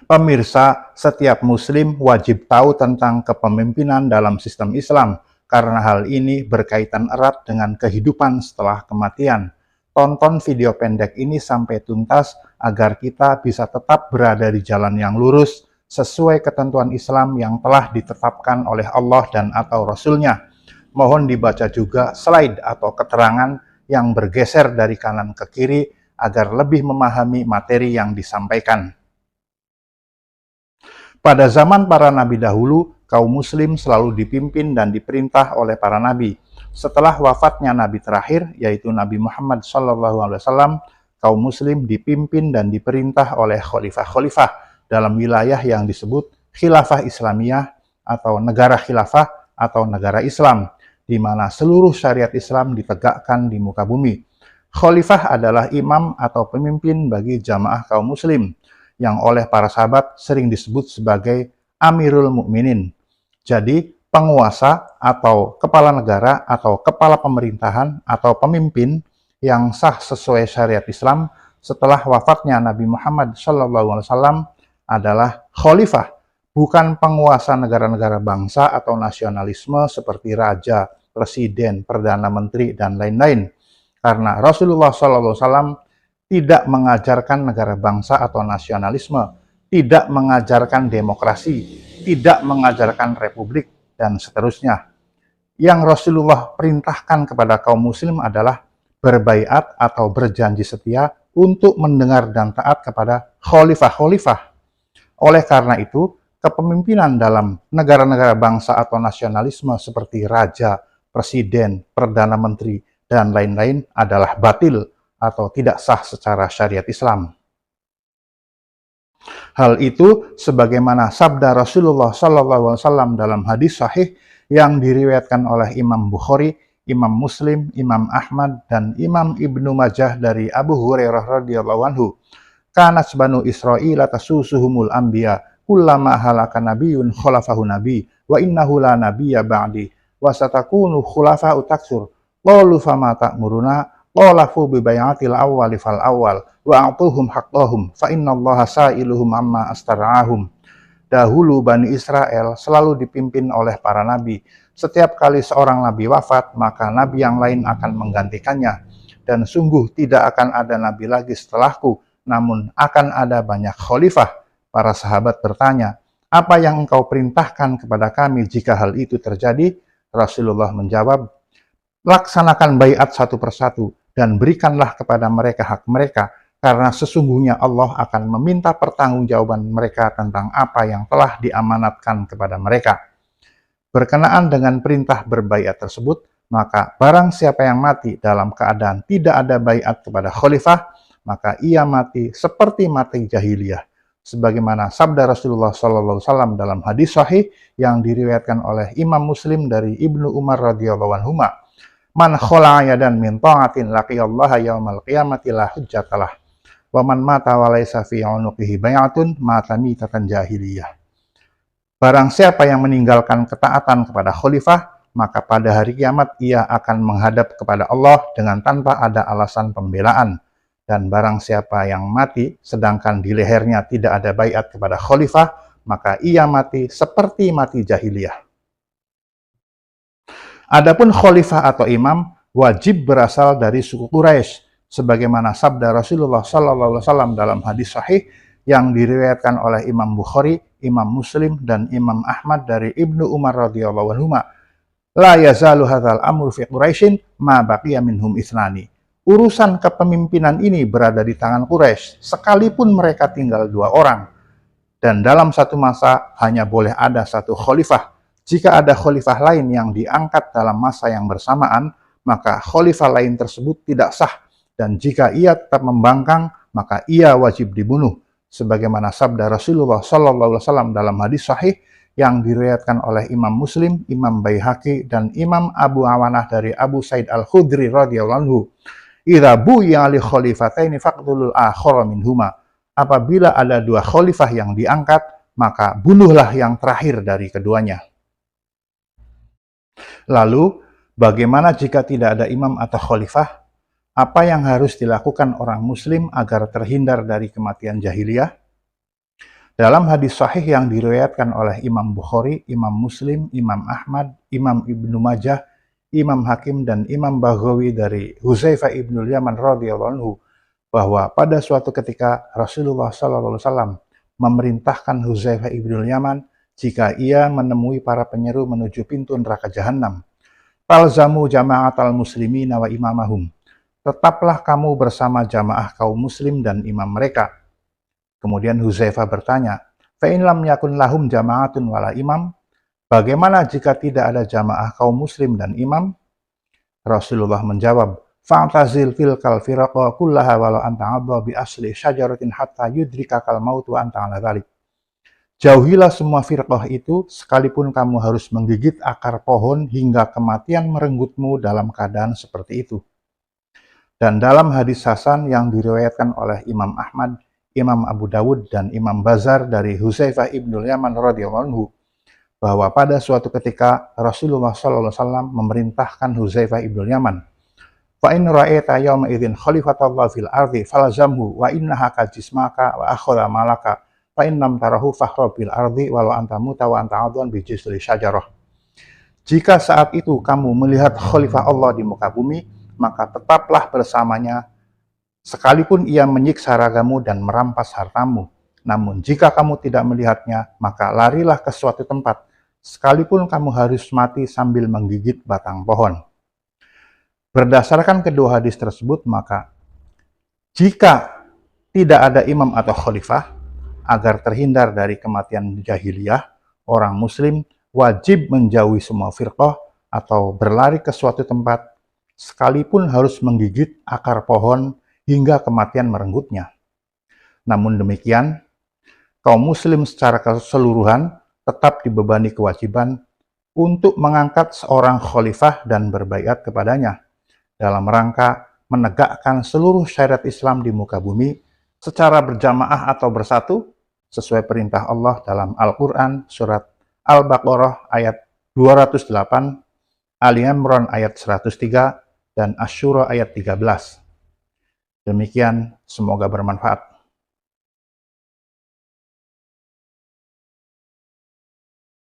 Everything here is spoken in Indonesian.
Pemirsa, setiap muslim wajib tahu tentang kepemimpinan dalam sistem Islam, karena hal ini berkaitan erat dengan kehidupan setelah kematian. Tonton video pendek ini sampai tuntas agar kita bisa tetap berada di jalan yang lurus sesuai ketentuan Islam yang telah ditetapkan oleh Allah dan atau Rasul-Nya. Mohon dibaca juga slide atau keterangan yang bergeser dari kanan ke kiri agar lebih memahami materi yang disampaikan. Pada zaman para nabi dahulu, kaum muslim selalu dipimpin dan diperintah oleh para nabi. Setelah wafatnya nabi terakhir, yaitu Nabi Muhammad SAW, kaum muslim dipimpin dan diperintah oleh khalifah-khalifah dalam wilayah yang disebut khilafah Islamiyah atau negara khilafah atau negara Islam, di mana seluruh syariat Islam ditegakkan di muka bumi. Khalifah adalah imam atau pemimpin bagi jamaah kaum muslim, yang oleh para sahabat sering disebut sebagai Amirul Mukminin. Jadi, penguasa atau kepala negara atau kepala pemerintahan atau pemimpin yang sah sesuai syariat Islam setelah wafatnya Nabi Muhammad SAW adalah khalifah, bukan penguasa negara-negara bangsa atau nasionalisme seperti raja, presiden, perdana menteri, dan lain-lain. Karena Rasulullah SAW tidak mengajarkan negara bangsa atau nasionalisme, tidak mengajarkan demokrasi, tidak mengajarkan republik, dan seterusnya. Yang Rasulullah perintahkan kepada kaum muslim adalah berbaiat atau berjanji setia untuk mendengar dan taat kepada khalifah-khalifah. Oleh karena itu, kepemimpinan dalam negara-negara bangsa atau nasionalisme seperti raja, presiden, perdana menteri, dan lain-lain adalah batil atau tidak sah secara syariat Islam. Hal itu sebagaimana sabda Rasulullah SAW dalam hadis sahih yang diriwayatkan oleh Imam Bukhari, Imam Muslim, Imam Ahmad, dan Imam Ibnu Majah dari Abu Hurairah radhiyallahu anhu. Kanat banu Israil tasusuhumul anbiya kullama halaka nabiyyun khalafahu nabi wa innahu la nabiyya ba'di wa satakunu khulafa'u taksur qalu fama ta'muruna qalafu bi bai'atil awwali fal awwal wa a'tuhum haqqahum fa innallaha sa'iluhum amma astara'ahum. Dahulu Bani Israel selalu dipimpin oleh para nabi. Setiap kali seorang nabi wafat, maka nabi yang lain akan menggantikannya. Dan sungguh tidak akan ada nabi lagi setelahku, namun akan ada banyak khalifah. Para sahabat bertanya, apa yang engkau perintahkan kepada kami jika hal itu terjadi? Rasulullah menjawab, laksanakan baiat satu persatu dan berikanlah kepada mereka hak mereka, karena sesungguhnya Allah akan meminta pertanggungjawaban mereka tentang apa yang telah diamanatkan kepada mereka. Berkenaan dengan perintah berbaiat tersebut, maka barang siapa yang mati dalam keadaan tidak ada baiat kepada khalifah, maka ia mati seperti mati jahiliyah. Sebagaimana sabda Rasulullah SAW dalam hadis sahih yang diriwayatkan oleh Imam Muslim dari Ibnu Umar radhiyallahu anhu, man khala'a yadan min ta'atin laqiyallaha yaumal qiyamati la hujjatalah wa man mata wa laysa fi 'unuqihi bai'atun mata mitatan jahiliyah. Barang siapa yang meninggalkan ketaatan kepada khalifah, maka pada hari kiamat ia akan menghadap kepada Allah dengan tanpa ada alasan pembelaan. Dan barang siapa yang mati sedangkan di lehernya tidak ada baiat kepada khalifah, maka ia mati seperti mati jahiliyah. Adapun khalifah atau imam wajib berasal dari suku Quraisy, sebagaimana sabda Rasulullah SAW dalam hadis sahih yang diriwayatkan oleh Imam Bukhari, Imam Muslim, dan Imam Ahmad dari Ibnu Umar radhiyallahu anhu. La yazalu hadzal amru fi Quraisyin ma baqiya minhum ithnani. Urusan kepemimpinan ini berada di tangan Quraisy, sekalipun mereka tinggal 2 orang. Dan dalam satu masa hanya boleh ada satu khalifah. Jika ada khalifah lain yang diangkat dalam masa yang bersamaan, maka khalifah lain tersebut tidak sah. Dan jika ia tetap membangkang, maka ia wajib dibunuh. Sebagaimana sabda Rasulullah SAW dalam hadis sahih yang diriwayatkan oleh Imam Muslim, Imam Baihaqi, dan Imam Abu Awanah dari Abu Sa'id Al-Khudri radhiyallahu anhu. Idza bu'iya li khalifataini faqtulul akhara minhuma. Apabila ada 2 khalifah yang diangkat, maka bunuhlah yang terakhir dari keduanya. Lalu, bagaimana jika tidak ada imam atau khalifah? Apa yang harus dilakukan orang muslim agar terhindar dari kematian jahiliyah? Dalam hadis sahih yang diriwayatkan oleh Imam Bukhari, Imam Muslim, Imam Ahmad, Imam Ibnu Majah, Imam Hakim, dan Imam Baghawi dari Hudzaifah ibnul Yaman radhiyallahu anhu, bahwa pada suatu ketika Rasulullah SAW memerintahkan Hudzaifah ibnul Yaman jika ia menemui para penyeru menuju pintu neraka jahanam, "Talzamu jama'atal muslimina wa imamahum." Tetaplah kamu bersama jamaah kaum muslim dan imam mereka. Kemudian Hudzaifah bertanya, "Fa in lam yakun lahum jama'atun wala imam?" Bagaimana jika tidak ada jamaah kaum muslim dan imam? Rasulullah menjawab, "Fa'tazil tilkal firaqa kullaha walau anta 'adha bi asli syajaratin hatta yudrikakal maut wa anta 'ala dzalik." Jauhilah semua firqah itu, sekalipun kamu harus menggigit akar pohon hingga kematian merenggutmu dalam keadaan seperti itu. Dan dalam hadis hasan yang diriwayatkan oleh Imam Ahmad, Imam Abu Dawud, dan Imam Bazar dari Hudzaifah ibnul Yaman radhiyallahu anhu, bahwa pada suatu ketika Rasulullah SAW memerintahkan Hudzaifah ibnul Yaman, "Fa in ra'aita yawma idzin khalifatallah fil ardi falzamhu wa innaha ka jismaka wa akhadha malaka fa in lam tarahu fakhra bil ardi walau anta muta wa anta 'adwan bi jisri syajarah." Jika saat itu kamu melihat khalifah Allah di muka bumi, maka tetaplah bersamanya, sekalipun ia menyiksa ragamu dan merampas hartamu. Namun jika kamu tidak melihatnya, maka larilah ke suatu tempat, sekalipun kamu harus mati sambil menggigit batang pohon. Berdasarkan kedua hadis tersebut, maka jika tidak ada imam atau khalifah, agar terhindar dari kematian jahiliyah, orang muslim wajib menjauhi semua firqah atau berlari ke suatu tempat, sekalipun harus menggigit akar pohon hingga kematian merenggutnya. Namun demikian, kaum muslim secara keseluruhan tetap dibebani kewajiban untuk mengangkat seorang khalifah dan berbaiat kepadanya dalam rangka menegakkan seluruh syariat Islam di muka bumi secara berjamaah atau bersatu sesuai perintah Allah dalam Al-Quran surat Al-Baqarah ayat 208, Ali Imran ayat 103, dan Asy-Syura ayat 13. Demikian, semoga bermanfaat.